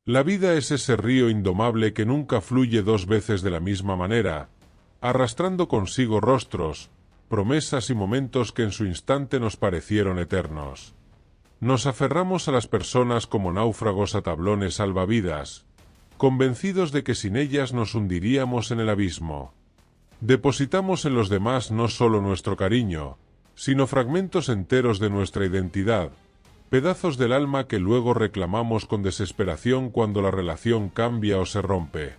La vida es ese río indomable que nunca fluye dos veces de la misma manera, arrastrando consigo rostros, promesas y momentos que en su instante nos parecieron eternos. Nos aferramos a las personas como náufragos a tablones salvavidas, convencidos de que sin ellas nos hundiríamos en el abismo. Depositamos en los demás no solo nuestro cariño, sino fragmentos enteros de nuestra identidad, pedazos del alma que luego reclamamos con desesperación cuando la relación cambia o se rompe.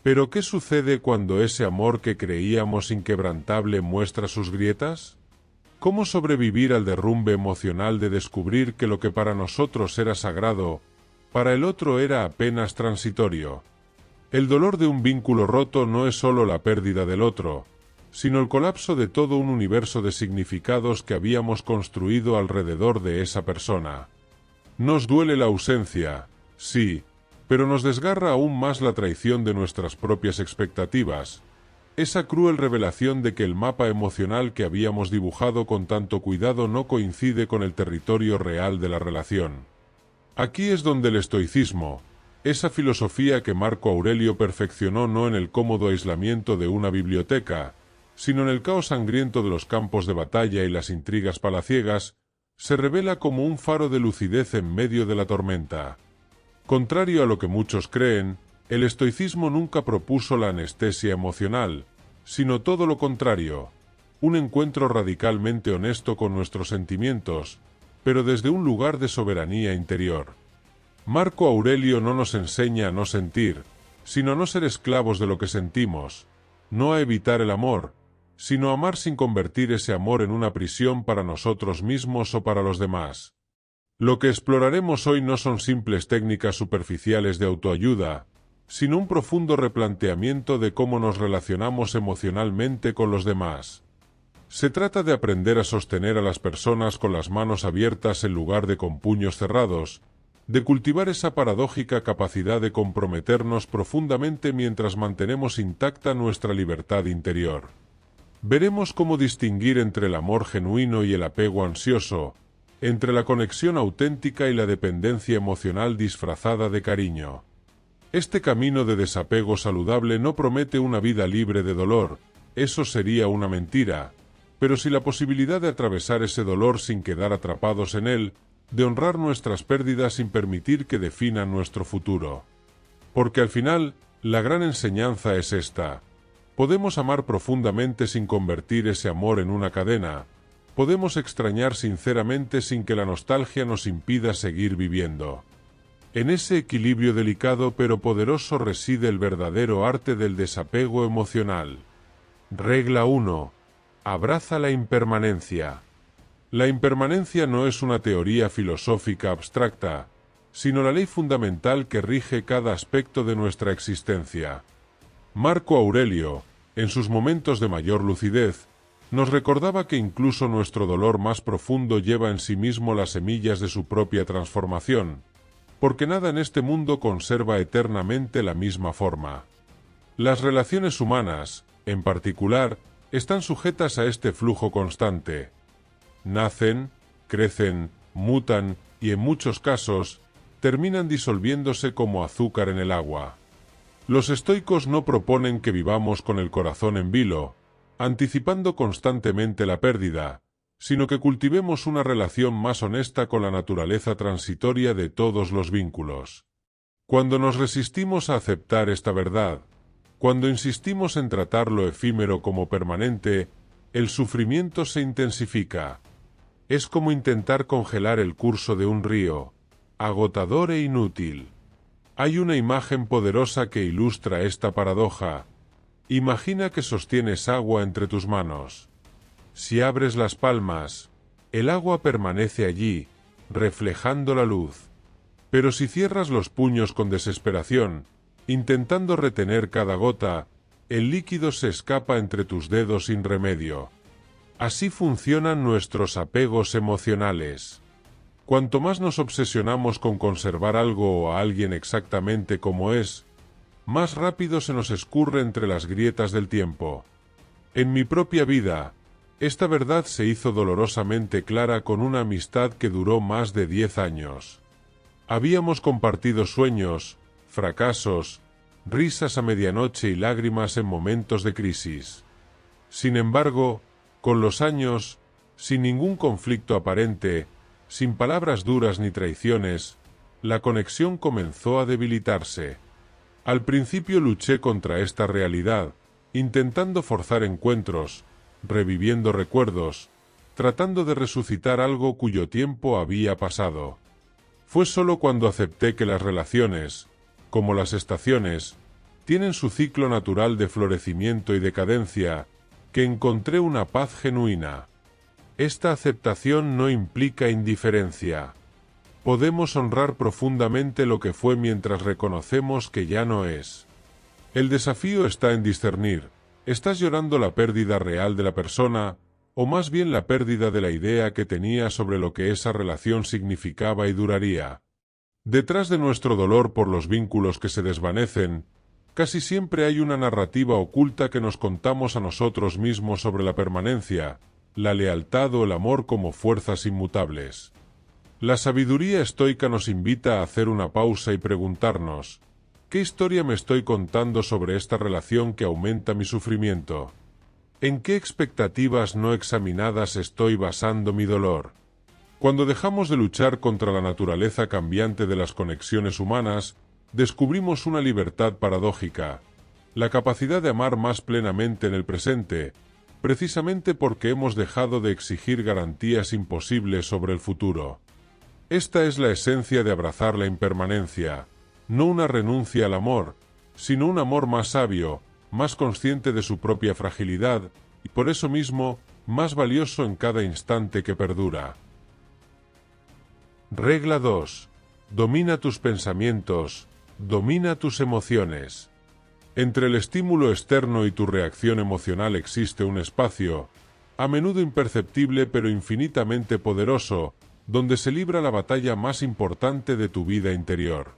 Pero ¿qué sucede cuando ese amor que creíamos inquebrantable muestra sus grietas? ¿Cómo sobrevivir al derrumbe emocional de descubrir que lo que para nosotros era sagrado, para el otro era apenas transitorio? El dolor de un vínculo roto no es solo la pérdida del otro, sino el colapso de todo un universo de significados que habíamos construido alrededor de esa persona. Nos duele la ausencia, sí, pero nos desgarra aún más la traición de nuestras propias expectativas, esa cruel revelación de que el mapa emocional que habíamos dibujado con tanto cuidado no coincide con el territorio real de la relación. Aquí es donde el estoicismo, esa filosofía que Marco Aurelio perfeccionó no en el cómodo aislamiento de una biblioteca, sino en el caos sangriento de los campos de batalla y las intrigas palaciegas, se revela como un faro de lucidez en medio de la tormenta. Contrario a lo que muchos creen, el estoicismo nunca propuso la anestesia emocional, sino todo lo contrario, un encuentro radicalmente honesto con nuestros sentimientos, pero desde un lugar de soberanía interior. Marco Aurelio no nos enseña a no sentir, sino a no ser esclavos de lo que sentimos, no a evitar el amor, sino a amar sin convertir ese amor en una prisión para nosotros mismos o para los demás. Lo que exploraremos hoy no son simples técnicas superficiales de autoayuda, sino un profundo replanteamiento de cómo nos relacionamos emocionalmente con los demás. Se trata de aprender a sostener a las personas con las manos abiertas en lugar de con puños cerrados, de cultivar esa paradójica capacidad de comprometernos profundamente mientras mantenemos intacta nuestra libertad interior. Veremos cómo distinguir entre el amor genuino y el apego ansioso, entre la conexión auténtica y la dependencia emocional disfrazada de cariño. Este camino de desapego saludable no promete una vida libre de dolor, eso sería una mentira, pero sí la posibilidad de atravesar ese dolor sin quedar atrapados en él, de honrar nuestras pérdidas sin permitir que definan nuestro futuro. Porque al final, la gran enseñanza es esta: podemos amar profundamente sin convertir ese amor en una cadena, podemos extrañar sinceramente sin que la nostalgia nos impida seguir viviendo. En ese equilibrio delicado pero poderoso reside el verdadero arte del desapego emocional. Regla 1. Abraza la impermanencia. La impermanencia no es una teoría filosófica abstracta, sino la ley fundamental que rige cada aspecto de nuestra existencia. Marco Aurelio, en sus momentos de mayor lucidez, nos recordaba que incluso nuestro dolor más profundo lleva en sí mismo las semillas de su propia transformación, porque nada en este mundo conserva eternamente la misma forma. Las relaciones humanas, en particular, están sujetas a este flujo constante. Nacen, crecen, mutan y en muchos casos, terminan disolviéndose como azúcar en el agua. Los estoicos no proponen que vivamos con el corazón en vilo, anticipando constantemente la pérdida, sino que cultivemos una relación más honesta con la naturaleza transitoria de todos los vínculos. Cuando nos resistimos a aceptar esta verdad, cuando insistimos en tratar lo efímero como permanente, el sufrimiento se intensifica. Es como intentar congelar el curso de un río, agotador e inútil. Hay una imagen poderosa que ilustra esta paradoja. Imagina que sostienes agua entre tus manos. Si abres las palmas, el agua permanece allí, reflejando la luz. Pero si cierras los puños con desesperación, intentando retener cada gota, el líquido se escapa entre tus dedos sin remedio. Así funcionan nuestros apegos emocionales. Cuanto más nos obsesionamos con conservar algo o a alguien exactamente como es, más rápido se nos escurre entre las grietas del tiempo. En mi propia vida, esta verdad se hizo dolorosamente clara con una amistad que duró más de 10 años. Habíamos compartido sueños, fracasos, risas a medianoche y lágrimas en momentos de crisis. Sin embargo, con los años, sin ningún conflicto aparente, sin palabras duras ni traiciones, la conexión comenzó a debilitarse. Al principio luché contra esta realidad, intentando forzar encuentros, reviviendo recuerdos, tratando de resucitar algo cuyo tiempo había pasado. Fue solo cuando acepté que las relaciones, como las estaciones, tienen su ciclo natural de florecimiento y decadencia, que encontré una paz genuina. Esta aceptación no implica indiferencia. Podemos honrar profundamente lo que fue mientras reconocemos que ya no es. El desafío está en discernir, ¿estás llorando la pérdida real de la persona, o más bien la pérdida de la idea que tenía sobre lo que esa relación significaba y duraría? Detrás de nuestro dolor por los vínculos que se desvanecen, casi siempre hay una narrativa oculta que nos contamos a nosotros mismos sobre la permanencia, la lealtad o el amor como fuerzas inmutables. La sabiduría estoica nos invita a hacer una pausa y preguntarnos, ¿qué historia me estoy contando sobre esta relación que aumenta mi sufrimiento? ¿En qué expectativas no examinadas estoy basando mi dolor? Cuando dejamos de luchar contra la naturaleza cambiante de las conexiones humanas, descubrimos una libertad paradójica, la capacidad de amar más plenamente en el presente, precisamente porque hemos dejado de exigir garantías imposibles sobre el futuro. Esta es la esencia de abrazar la impermanencia, no una renuncia al amor, sino un amor más sabio, más consciente de su propia fragilidad, y por eso mismo, más valioso en cada instante que perdura. Regla 2. Domina tus pensamientos, domina tus emociones. Entre el estímulo externo y tu reacción emocional existe un espacio, a menudo imperceptible pero infinitamente poderoso, donde se libra la batalla más importante de tu vida interior.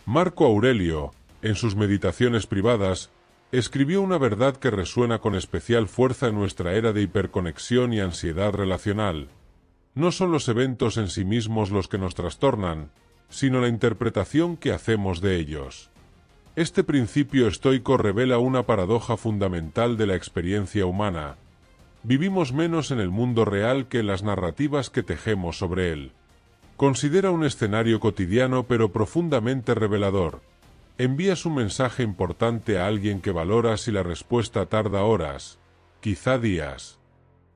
Marco Aurelio, en sus meditaciones privadas, escribió una verdad que resuena con especial fuerza en nuestra era de hiperconexión y ansiedad relacional. No son los eventos en sí mismos los que nos trastornan, sino la interpretación que hacemos de ellos. Este principio estoico revela una paradoja fundamental de la experiencia humana. Vivimos menos en el mundo real que en las narrativas que tejemos sobre él. Considera un escenario cotidiano pero profundamente revelador. Envías un mensaje importante a alguien que valoras y la respuesta tarda horas, quizá días.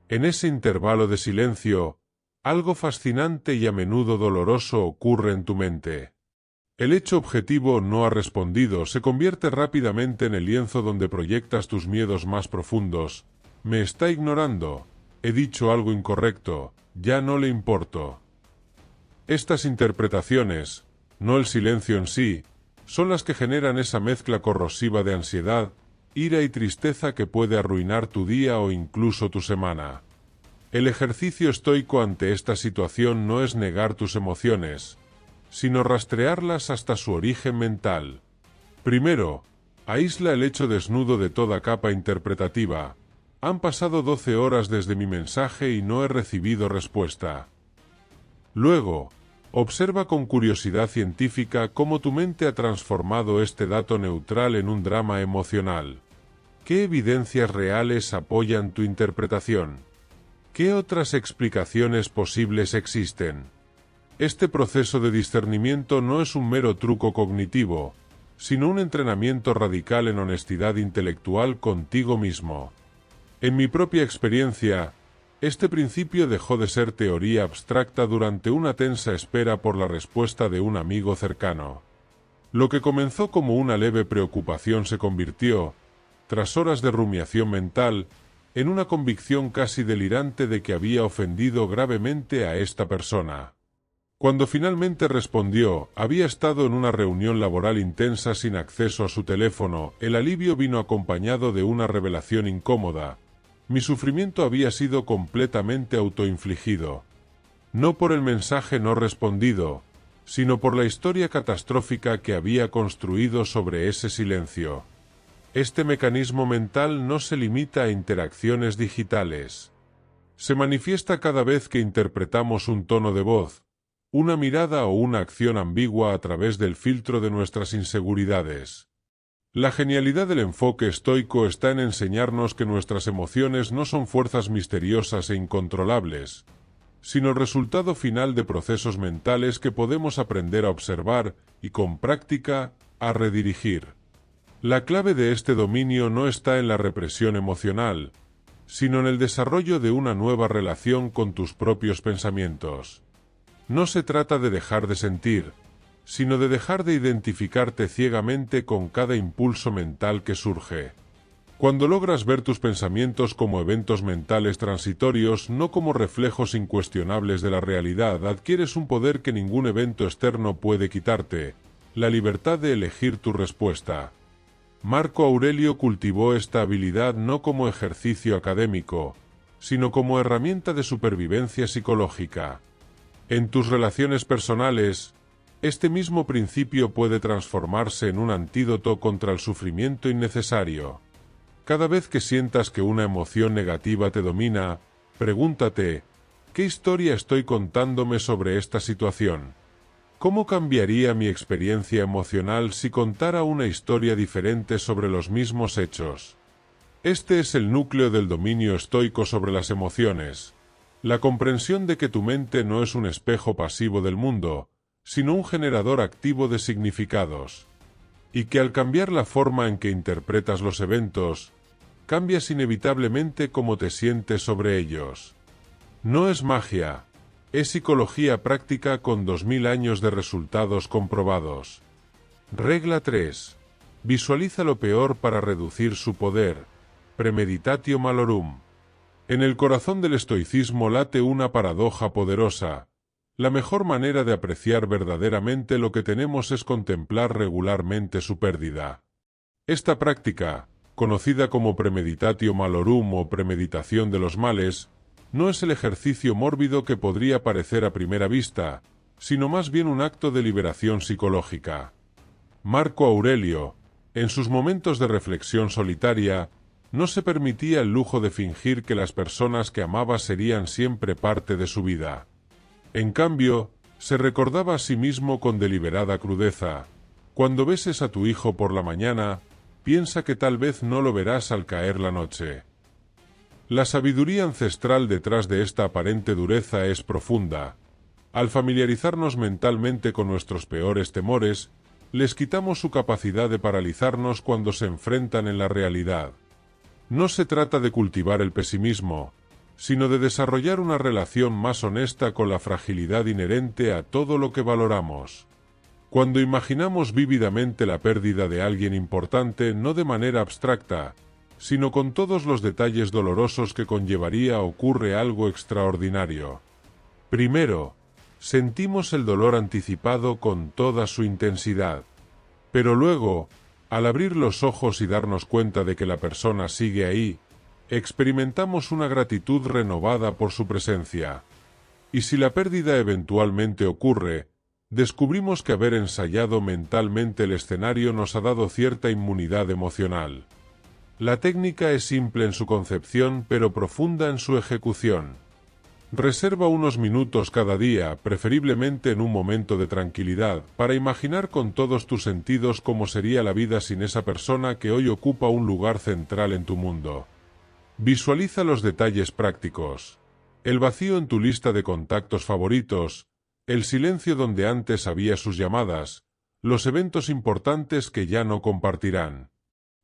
En ese intervalo de silencio, algo fascinante y a menudo doloroso ocurre en tu mente. El hecho objetivo no ha respondido se convierte rápidamente en el lienzo donde proyectas tus miedos más profundos. Me está ignorando, he dicho algo incorrecto, ya no le importo. Estas interpretaciones, no el silencio en sí, son las que generan esa mezcla corrosiva de ansiedad, ira y tristeza que puede arruinar tu día o incluso tu semana. El ejercicio estoico ante esta situación no es negar tus emociones, sino rastrearlas hasta su origen mental. Primero, aísla el hecho desnudo de toda capa interpretativa. Han pasado 12 horas desde mi mensaje y no he recibido respuesta. Luego, observa con curiosidad científica cómo tu mente ha transformado este dato neutral en un drama emocional. ¿Qué evidencias reales apoyan tu interpretación? ¿Qué otras explicaciones posibles existen? Este proceso de discernimiento no es un mero truco cognitivo, sino un entrenamiento radical en honestidad intelectual contigo mismo. En mi propia experiencia, este principio dejó de ser teoría abstracta durante una tensa espera por la respuesta de un amigo cercano. Lo que comenzó como una leve preocupación se convirtió, tras horas de rumiación mental, en una convicción casi delirante de que había ofendido gravemente a esta persona. Cuando finalmente respondió, había estado en una reunión laboral intensa sin acceso a su teléfono. El alivio vino acompañado de una revelación incómoda. Mi sufrimiento había sido completamente autoinfligido. No por el mensaje no respondido, sino por la historia catastrófica que había construido sobre ese silencio. Este mecanismo mental no se limita a interacciones digitales. Se manifiesta cada vez que interpretamos un tono de voz, una mirada o una acción ambigua a través del filtro de nuestras inseguridades. La genialidad del enfoque estoico está en enseñarnos que nuestras emociones no son fuerzas misteriosas e incontrolables, sino el resultado final de procesos mentales que podemos aprender a observar y, con práctica, a redirigir. La clave de este dominio no está en la represión emocional, sino en el desarrollo de una nueva relación con tus propios pensamientos. No se trata de dejar de sentir, sino de dejar de identificarte ciegamente con cada impulso mental que surge. Cuando logras ver tus pensamientos como eventos mentales transitorios, no como reflejos incuestionables de la realidad, adquieres un poder que ningún evento externo puede quitarte: la libertad de elegir tu respuesta. Marco Aurelio cultivó esta habilidad no como ejercicio académico, sino como herramienta de supervivencia psicológica. En tus relaciones personales, este mismo principio puede transformarse en un antídoto contra el sufrimiento innecesario. Cada vez que sientas que una emoción negativa te domina, pregúntate: ¿qué historia estoy contándome sobre esta situación? ¿Cómo cambiaría mi experiencia emocional si contara una historia diferente sobre los mismos hechos? Este es el núcleo del dominio estoico sobre las emociones: la comprensión de que tu mente no es un espejo pasivo del mundo, sino un generador activo de significados. Y que al cambiar la forma en que interpretas los eventos, cambias inevitablemente cómo te sientes sobre ellos. No es magia, es psicología práctica con 2000 años de resultados comprobados. Regla 3. Visualiza lo peor para reducir su poder. Premeditatio malorum. En el corazón del estoicismo late una paradoja poderosa. La mejor manera de apreciar verdaderamente lo que tenemos es contemplar regularmente su pérdida. Esta práctica, conocida como premeditatio malorum o premeditación de los males, no es el ejercicio mórbido que podría parecer a primera vista, sino más bien un acto de liberación psicológica. Marco Aurelio, en sus momentos de reflexión solitaria, no se permitía el lujo de fingir que las personas que amaba serían siempre parte de su vida. En cambio, se recordaba a sí mismo con deliberada crudeza: cuando beses a tu hijo por la mañana, piensa que tal vez no lo verás al caer la noche. La sabiduría ancestral detrás de esta aparente dureza es profunda. Al familiarizarnos mentalmente con nuestros peores temores, les quitamos su capacidad de paralizarnos cuando se enfrentan en la realidad. No se trata de cultivar el pesimismo, sino de desarrollar una relación más honesta con la fragilidad inherente a todo lo que valoramos. Cuando imaginamos vívidamente la pérdida de alguien importante, no de manera abstracta, sino con todos los detalles dolorosos que conllevaría, ocurre algo extraordinario. Primero, sentimos el dolor anticipado con toda su intensidad. Pero luego, al abrir los ojos y darnos cuenta de que la persona sigue ahí, experimentamos una gratitud renovada por su presencia. Y si la pérdida eventualmente ocurre, descubrimos que haber ensayado mentalmente el escenario nos ha dado cierta inmunidad emocional. La técnica es simple en su concepción, pero profunda en su ejecución. Reserva unos minutos cada día, preferiblemente en un momento de tranquilidad, para imaginar con todos tus sentidos cómo sería la vida sin esa persona que hoy ocupa un lugar central en tu mundo. Visualiza los detalles prácticos: el vacío en tu lista de contactos favoritos, el silencio donde antes había sus llamadas, los eventos importantes que ya no compartirán.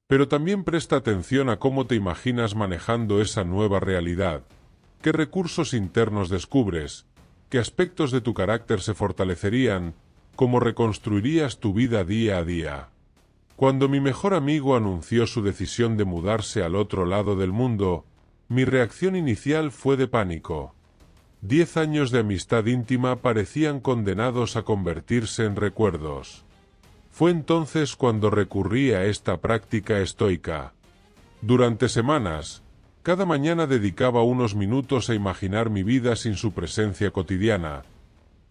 Pero también presta atención a cómo te imaginas manejando esa nueva realidad. ¿Qué recursos internos descubres? ¿Qué aspectos de tu carácter se fortalecerían? ¿Cómo reconstruirías tu vida día a día? Cuando mi mejor amigo anunció su decisión de mudarse al otro lado del mundo, mi reacción inicial fue de pánico. 10 años de amistad íntima parecían condenados a convertirse en recuerdos. Fue entonces cuando recurrí a esta práctica estoica. Durante semanas, cada mañana dedicaba unos minutos a imaginar mi vida sin su presencia cotidiana,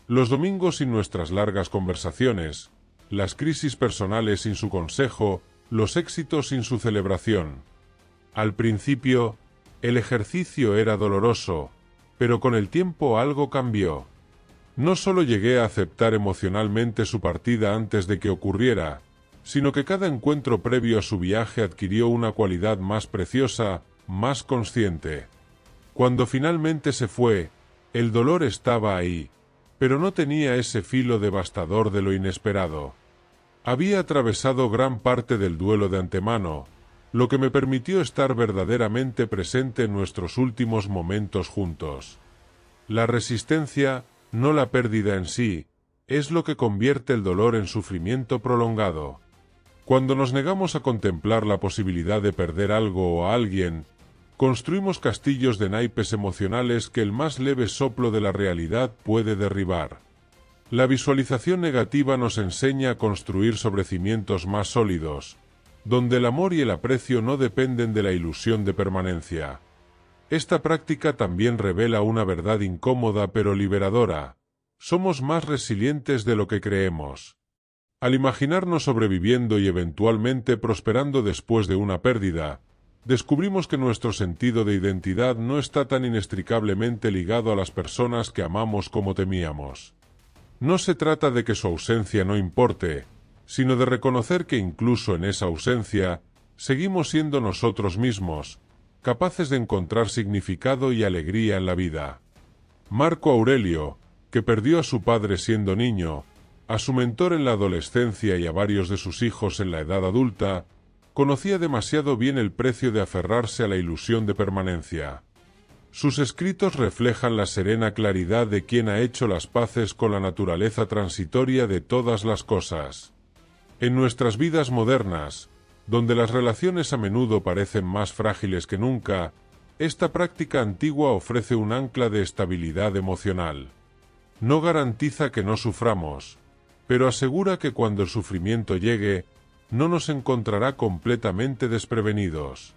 los domingos sin nuestras largas conversaciones, las crisis personales sin su consejo, los éxitos sin su celebración. Al principio, el ejercicio era doloroso, pero con el tiempo algo cambió. No solo llegué a aceptar emocionalmente su partida antes de que ocurriera, sino que cada encuentro previo a su viaje adquirió una cualidad más preciosa, más consciente. Cuando finalmente se fue, el dolor estaba ahí, pero no tenía ese filo devastador de lo inesperado. Había atravesado gran parte del duelo de antemano, lo que me permitió estar verdaderamente presente en nuestros últimos momentos juntos. La resistencia, no la pérdida en sí, es lo que convierte el dolor en sufrimiento prolongado. Cuando nos negamos a contemplar la posibilidad de perder algo o a alguien, construimos castillos de naipes emocionales que el más leve soplo de la realidad puede derribar. La visualización negativa nos enseña a construir sobre cimientos más sólidos, donde el amor y el aprecio no dependen de la ilusión de permanencia. Esta práctica también revela una verdad incómoda pero liberadora: somos más resilientes de lo que creemos. Al imaginarnos sobreviviendo y eventualmente prosperando después de una pérdida, descubrimos que nuestro sentido de identidad no está tan inextricablemente ligado a las personas que amamos como temíamos. No se trata de que su ausencia no importe, sino de reconocer que incluso en esa ausencia, seguimos siendo nosotros mismos, capaces de encontrar significado y alegría en la vida. Marco Aurelio, que perdió a su padre siendo niño, a su mentor en la adolescencia y a varios de sus hijos en la edad adulta, conocía demasiado bien el precio de aferrarse a la ilusión de permanencia. Sus escritos reflejan la serena claridad de quien ha hecho las paces con la naturaleza transitoria de todas las cosas. En nuestras vidas modernas, donde las relaciones a menudo parecen más frágiles que nunca, esta práctica antigua ofrece un ancla de estabilidad emocional. No garantiza que no suframos, pero asegura que cuando el sufrimiento llegue, no nos encontrará completamente desprevenidos.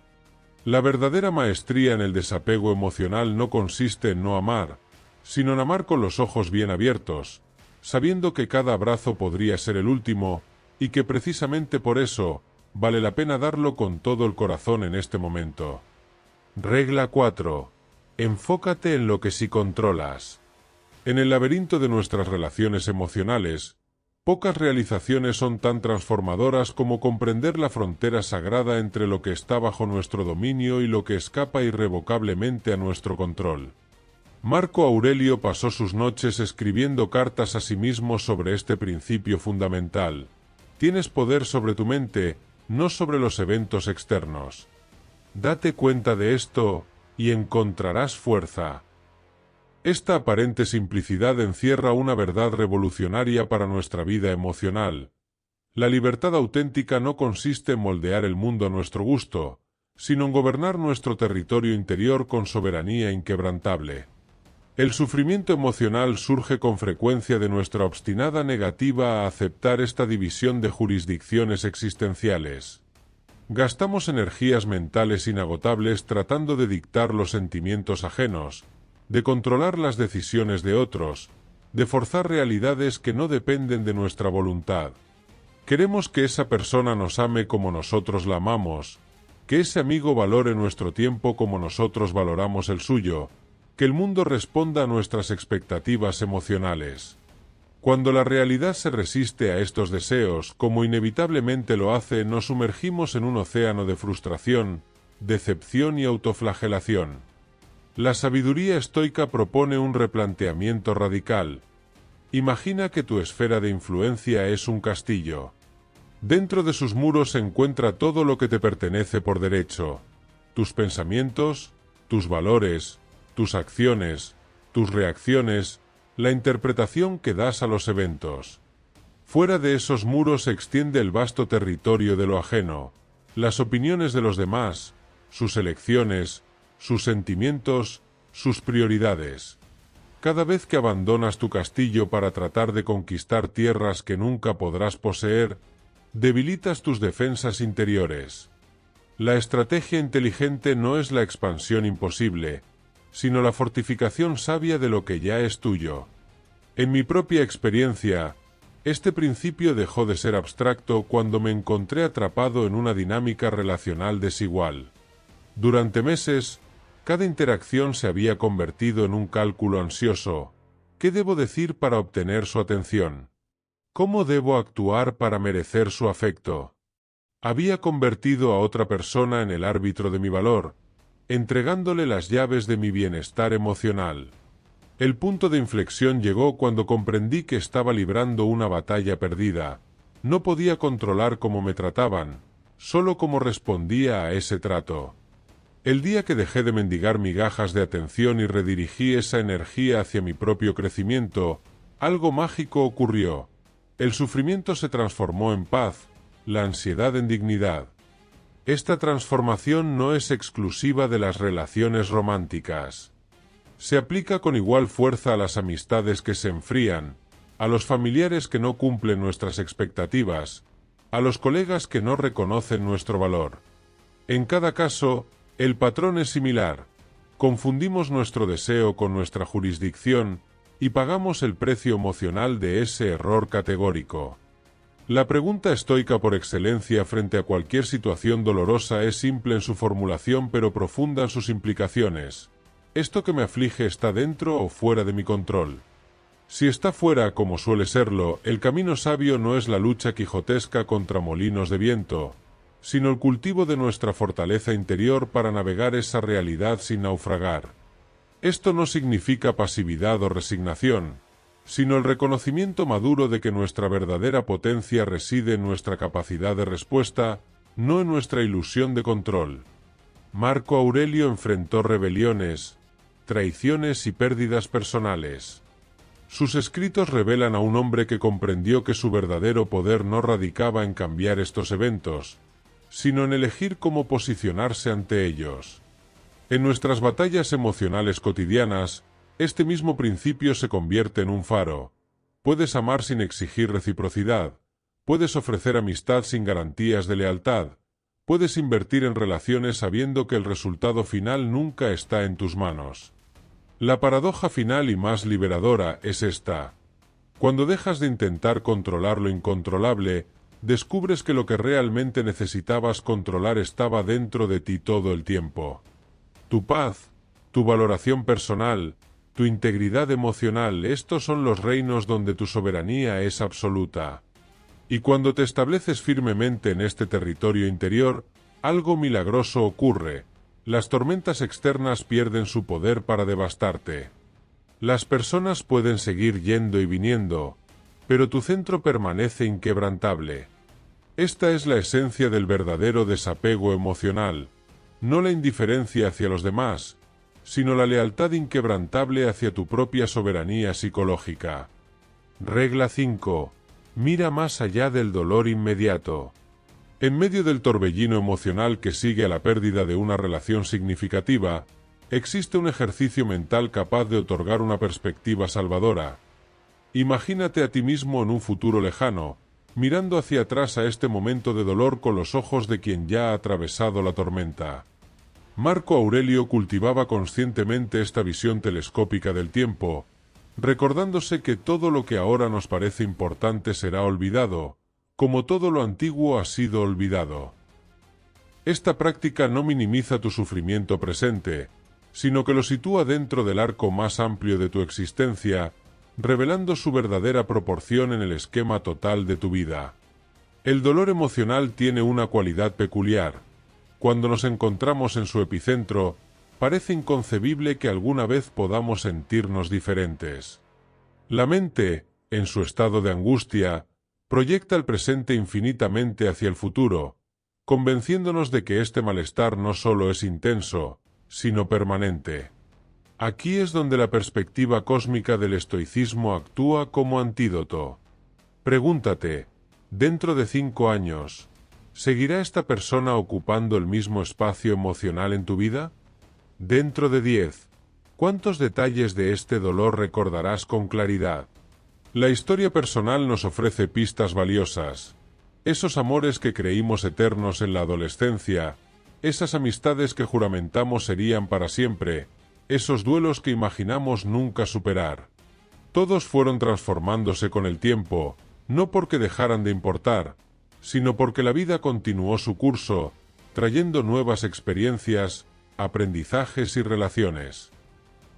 La verdadera maestría en el desapego emocional no consiste en no amar, sino en amar con los ojos bien abiertos, sabiendo que cada abrazo podría ser el último, y que precisamente por eso, vale la pena darlo con todo el corazón en este momento. Regla 4. Enfócate en lo que sí controlas. En el laberinto de nuestras relaciones emocionales, pocas realizaciones son tan transformadoras como comprender la frontera sagrada entre lo que está bajo nuestro dominio y lo que escapa irrevocablemente a nuestro control. Marco Aurelio pasó sus noches escribiendo cartas a sí mismo sobre este principio fundamental. Tienes poder sobre tu mente, no sobre los eventos externos. Date cuenta de esto, y encontrarás fuerza. Esta aparente simplicidad encierra una verdad revolucionaria para nuestra vida emocional. La libertad auténtica no consiste en moldear el mundo a nuestro gusto, sino en gobernar nuestro territorio interior con soberanía inquebrantable. El sufrimiento emocional surge con frecuencia de nuestra obstinada negativa a aceptar esta división de jurisdicciones existenciales. Gastamos energías mentales inagotables tratando de dictar los sentimientos ajenos, de controlar las decisiones de otros, de forzar realidades que no dependen de nuestra voluntad. Queremos que esa persona nos ame como nosotros la amamos, que ese amigo valore nuestro tiempo como nosotros valoramos el suyo, que el mundo responda a nuestras expectativas emocionales. Cuando la realidad se resiste a estos deseos, como inevitablemente lo hace, nos sumergimos en un océano de frustración, decepción y autoflagelación. La sabiduría estoica propone un replanteamiento radical. Imagina que tu esfera de influencia es un castillo. Dentro de sus muros se encuentra todo lo que te pertenece por derecho: tus pensamientos, tus valores, tus acciones, tus reacciones, la interpretación que das a los eventos. Fuera de esos muros se extiende el vasto territorio de lo ajeno, las opiniones de los demás, sus elecciones, sus sentimientos, sus prioridades. Cada vez que abandonas tu castillo para tratar de conquistar tierras que nunca podrás poseer, debilitas tus defensas interiores. La estrategia inteligente no es la expansión imposible, sino la fortificación sabia de lo que ya es tuyo. En mi propia experiencia, este principio dejó de ser abstracto cuando me encontré atrapado en una dinámica relacional desigual. Durante meses, cada interacción se había convertido en un cálculo ansioso. ¿Qué debo decir para obtener su atención? ¿Cómo debo actuar para merecer su afecto? Había convertido a otra persona en el árbitro de mi valor, entregándole las llaves de mi bienestar emocional. El punto de inflexión llegó cuando comprendí que estaba librando una batalla perdida. No podía controlar cómo me trataban, solo cómo respondía a ese trato. El día que dejé de mendigar migajas de atención y redirigí esa energía hacia mi propio crecimiento, algo mágico ocurrió. El sufrimiento se transformó en paz, la ansiedad en dignidad. Esta transformación no es exclusiva de las relaciones románticas. Se aplica con igual fuerza a las amistades que se enfrían, a los familiares que no cumplen nuestras expectativas, a los colegas que no reconocen nuestro valor. En cada caso, el patrón es similar. Confundimos nuestro deseo con nuestra jurisdicción y pagamos el precio emocional de ese error categórico. La pregunta estoica por excelencia frente a cualquier situación dolorosa es simple en su formulación pero profunda en sus implicaciones. ¿Esto que me aflige está dentro o fuera de mi control? Si está fuera, como suele serlo, el camino sabio no es la lucha quijotesca contra molinos de viento, sino el cultivo de nuestra fortaleza interior para navegar esa realidad sin naufragar. Esto no significa pasividad o resignación, sino el reconocimiento maduro de que nuestra verdadera potencia reside en nuestra capacidad de respuesta, no en nuestra ilusión de control. Marco Aurelio enfrentó rebeliones, traiciones y pérdidas personales. Sus escritos revelan a un hombre que comprendió que su verdadero poder no radicaba en cambiar estos eventos, sino en elegir cómo posicionarse ante ellos. En nuestras batallas emocionales cotidianas, este mismo principio se convierte en un faro. Puedes amar sin exigir reciprocidad, puedes ofrecer amistad sin garantías de lealtad, puedes invertir en relaciones sabiendo que el resultado final nunca está en tus manos. La paradoja final y más liberadora es esta. Cuando dejas de intentar controlar lo incontrolable, descubres que lo que realmente necesitabas controlar estaba dentro de ti todo el tiempo. Tu paz, tu valoración personal, tu integridad emocional, estos son los reinos donde tu soberanía es absoluta. Y cuando te estableces firmemente en este territorio interior, algo milagroso ocurre. Las tormentas externas pierden su poder para devastarte. Las personas pueden seguir yendo y viniendo, pero tu centro permanece inquebrantable. Esta es la esencia del verdadero desapego emocional, no la indiferencia hacia los demás, sino la lealtad inquebrantable hacia tu propia soberanía psicológica. Regla 5. Mira más allá del dolor inmediato. En medio del torbellino emocional que sigue a la pérdida de una relación significativa, existe un ejercicio mental capaz de otorgar una perspectiva salvadora. Imagínate a ti mismo en un futuro lejano, mirando hacia atrás a este momento de dolor con los ojos de quien ya ha atravesado la tormenta. Marco Aurelio cultivaba conscientemente esta visión telescópica del tiempo, recordándose que todo lo que ahora nos parece importante será olvidado, como todo lo antiguo ha sido olvidado. Esta práctica no minimiza tu sufrimiento presente, sino que lo sitúa dentro del arco más amplio de tu existencia, revelando su verdadera proporción en el esquema total de tu vida. El dolor emocional tiene una cualidad peculiar. Cuando nos encontramos en su epicentro, parece inconcebible que alguna vez podamos sentirnos diferentes. La mente, en su estado de angustia, proyecta el presente infinitamente hacia el futuro, convenciéndonos de que este malestar no solo es intenso, sino permanente. Aquí es donde la perspectiva cósmica del estoicismo actúa como antídoto. Pregúntate, dentro de 5 años, ¿seguirá esta persona ocupando el mismo espacio emocional en tu vida? Dentro de 10, ¿cuántos detalles de este dolor recordarás con claridad? La historia personal nos ofrece pistas valiosas. Esos amores que creímos eternos en la adolescencia, esas amistades que juramentamos serían para siempre, esos duelos que imaginamos nunca superar. Todos fueron transformándose con el tiempo, no porque dejaran de importar, sino porque la vida continuó su curso, trayendo nuevas experiencias, aprendizajes y relaciones.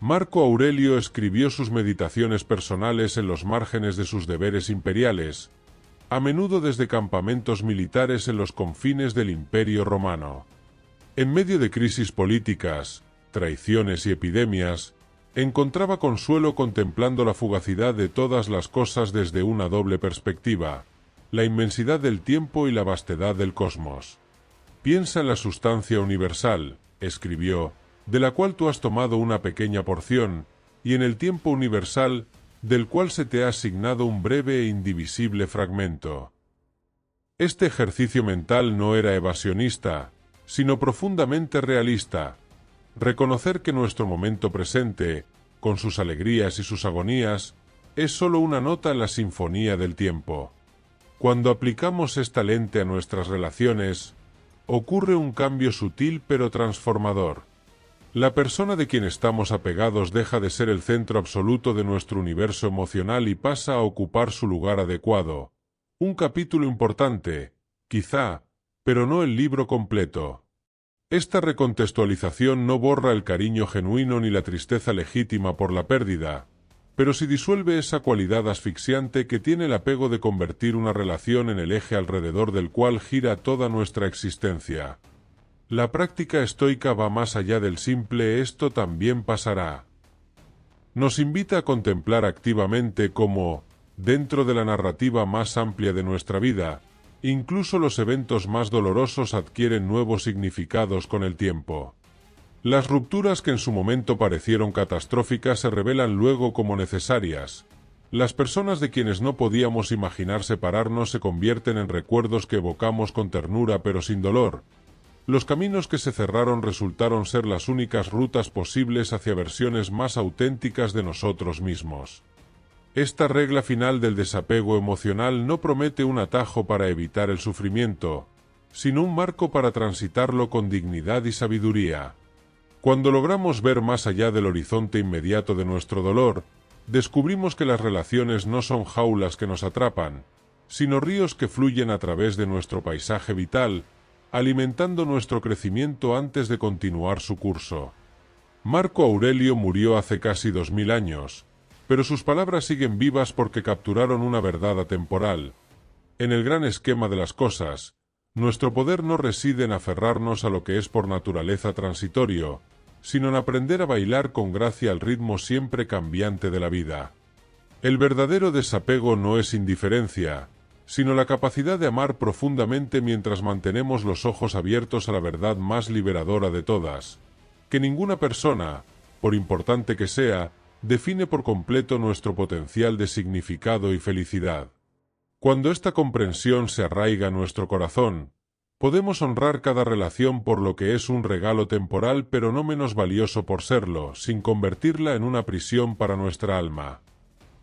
Marco Aurelio escribió sus meditaciones personales en los márgenes de sus deberes imperiales, a menudo desde campamentos militares en los confines del Imperio Romano. En medio de crisis políticas, traiciones y epidemias, encontraba consuelo contemplando la fugacidad de todas las cosas desde una doble perspectiva, la inmensidad del tiempo y la vastedad del cosmos. Piensa en la sustancia universal, escribió, de la cual tú has tomado una pequeña porción, y en el tiempo universal, del cual se te ha asignado un breve e indivisible fragmento. Este ejercicio mental no era evasionista, sino profundamente realista. Reconocer que nuestro momento presente, con sus alegrías y sus agonías, es sólo una nota en la sinfonía del tiempo. Cuando aplicamos esta lente a nuestras relaciones, ocurre un cambio sutil pero transformador. La persona de quien estamos apegados deja de ser el centro absoluto de nuestro universo emocional y pasa a ocupar su lugar adecuado. Un capítulo importante, quizá, pero no el libro completo. Esta recontextualización no borra el cariño genuino ni la tristeza legítima por la pérdida, pero sí disuelve esa cualidad asfixiante que tiene el apego de convertir una relación en el eje alrededor del cual gira toda nuestra existencia. La práctica estoica va más allá del simple «esto también pasará». Nos invita a contemplar activamente cómo, dentro de la narrativa más amplia de nuestra vida, incluso los eventos más dolorosos adquieren nuevos significados con el tiempo. Las rupturas que en su momento parecieron catastróficas se revelan luego como necesarias. Las personas de quienes no podíamos imaginar separarnos se convierten en recuerdos que evocamos con ternura pero sin dolor. Los caminos que se cerraron resultaron ser las únicas rutas posibles hacia versiones más auténticas de nosotros mismos. Esta regla final del desapego emocional no promete un atajo para evitar el sufrimiento, sino un marco para transitarlo con dignidad y sabiduría. Cuando logramos ver más allá del horizonte inmediato de nuestro dolor, descubrimos que las relaciones no son jaulas que nos atrapan, sino ríos que fluyen a través de nuestro paisaje vital, alimentando nuestro crecimiento antes de continuar su curso. Marco Aurelio murió hace casi 2000 años, pero sus palabras siguen vivas porque capturaron una verdad atemporal. En el gran esquema de las cosas, nuestro poder no reside en aferrarnos a lo que es por naturaleza transitorio, sino en aprender a bailar con gracia al ritmo siempre cambiante de la vida. El verdadero desapego no es indiferencia, sino la capacidad de amar profundamente mientras mantenemos los ojos abiertos a la verdad más liberadora de todas, que ninguna persona, por importante que sea, define por completo nuestro potencial de significado y felicidad. Cuando esta comprensión se arraiga en nuestro corazón, podemos honrar cada relación por lo que es un regalo temporal pero no menos valioso por serlo, sin convertirla en una prisión para nuestra alma.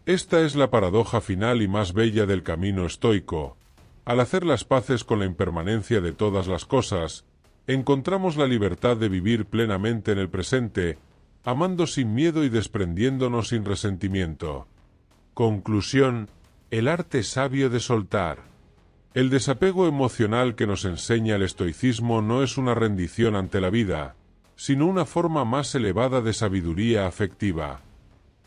Esta es la paradoja final y más bella del camino estoico. Al hacer las paces con la impermanencia de todas las cosas, encontramos la libertad de vivir plenamente en el presente, amando sin miedo y desprendiéndonos sin resentimiento. Conclusión: el arte sabio de soltar. El desapego emocional que nos enseña el estoicismo no es una rendición ante la vida, sino una forma más elevada de sabiduría afectiva.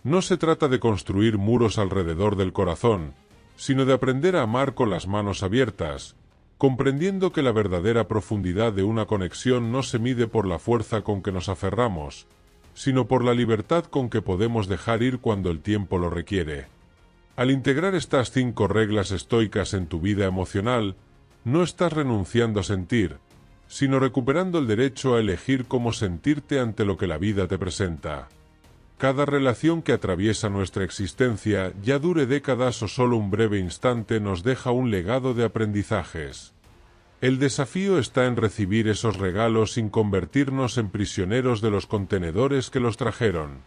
No se trata de construir muros alrededor del corazón, sino de aprender a amar con las manos abiertas, comprendiendo que la verdadera profundidad de una conexión no se mide por la fuerza con que nos aferramos, sino por la libertad con que podemos dejar ir cuando el tiempo lo requiere. Al integrar estas 5 reglas estoicas en tu vida emocional, no estás renunciando a sentir, sino recuperando el derecho a elegir cómo sentirte ante lo que la vida te presenta. Cada relación que atraviesa nuestra existencia, ya dure décadas o solo un breve instante, nos deja un legado de aprendizajes. El desafío está en recibir esos regalos sin convertirnos en prisioneros de los contenedores que los trajeron.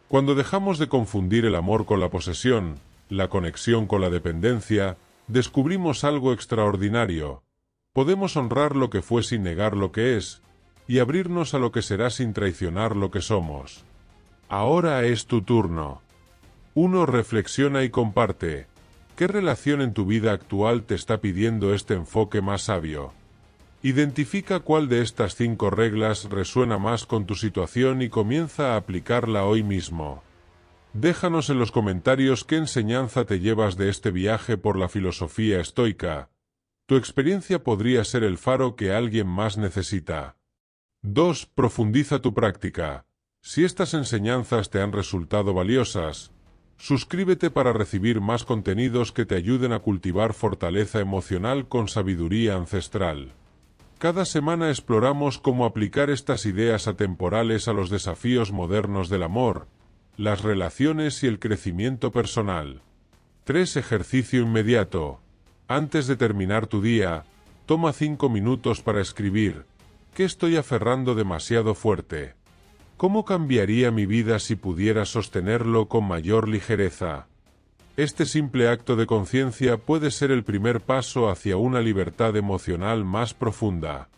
Cuando dejamos de confundir el amor con la posesión, la conexión con la dependencia, descubrimos algo extraordinario. Podemos honrar lo que fue sin negar lo que es, y abrirnos a lo que será sin traicionar lo que somos. Ahora es tu turno. 1. Reflexiona y comparte. ¿Qué relación en tu vida actual te está pidiendo este enfoque más sabio? Identifica cuál de estas 5 reglas resuena más con tu situación y comienza a aplicarla hoy mismo. Déjanos en los comentarios qué enseñanza te llevas de este viaje por la filosofía estoica. Tu experiencia podría ser el faro que alguien más necesita. 2. Profundiza tu práctica. Si estas enseñanzas te han resultado valiosas, suscríbete para recibir más contenidos que te ayuden a cultivar fortaleza emocional con sabiduría ancestral. Cada semana exploramos cómo aplicar estas ideas atemporales a los desafíos modernos del amor, las relaciones y el crecimiento personal. 3. Ejercicio inmediato. Antes de terminar tu día, toma 5 minutos para escribir: ¿qué estoy aferrando demasiado fuerte? ¿Cómo cambiaría mi vida si pudiera sostenerlo con mayor ligereza? Este simple acto de conciencia puede ser el primer paso hacia una libertad emocional más profunda.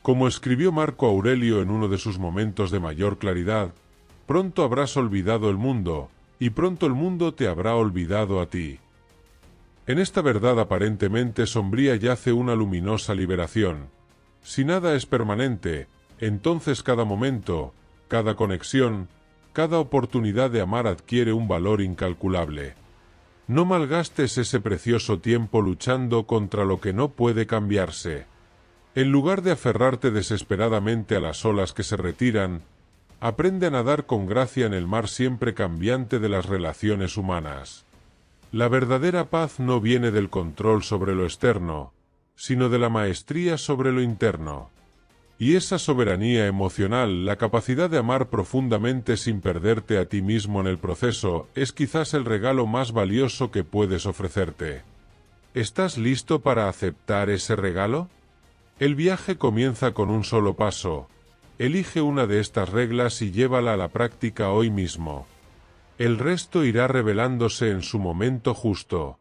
Como escribió Marco Aurelio en uno de sus momentos de mayor claridad, pronto habrás olvidado el mundo, y pronto el mundo te habrá olvidado a ti. En esta verdad aparentemente sombría yace una luminosa liberación. Si nada es permanente, entonces cada momento, cada conexión, cada oportunidad de amar adquiere un valor incalculable. No malgastes ese precioso tiempo luchando contra lo que no puede cambiarse. En lugar de aferrarte desesperadamente a las olas que se retiran, aprende a nadar con gracia en el mar siempre cambiante de las relaciones humanas. La verdadera paz no viene del control sobre lo externo, sino de la maestría sobre lo interno. Y esa soberanía emocional, la capacidad de amar profundamente sin perderte a ti mismo en el proceso, es quizás el regalo más valioso que puedes ofrecerte. ¿Estás listo para aceptar ese regalo? El viaje comienza con un solo paso. Elige una de estas reglas y llévala a la práctica hoy mismo. El resto irá revelándose en su momento justo.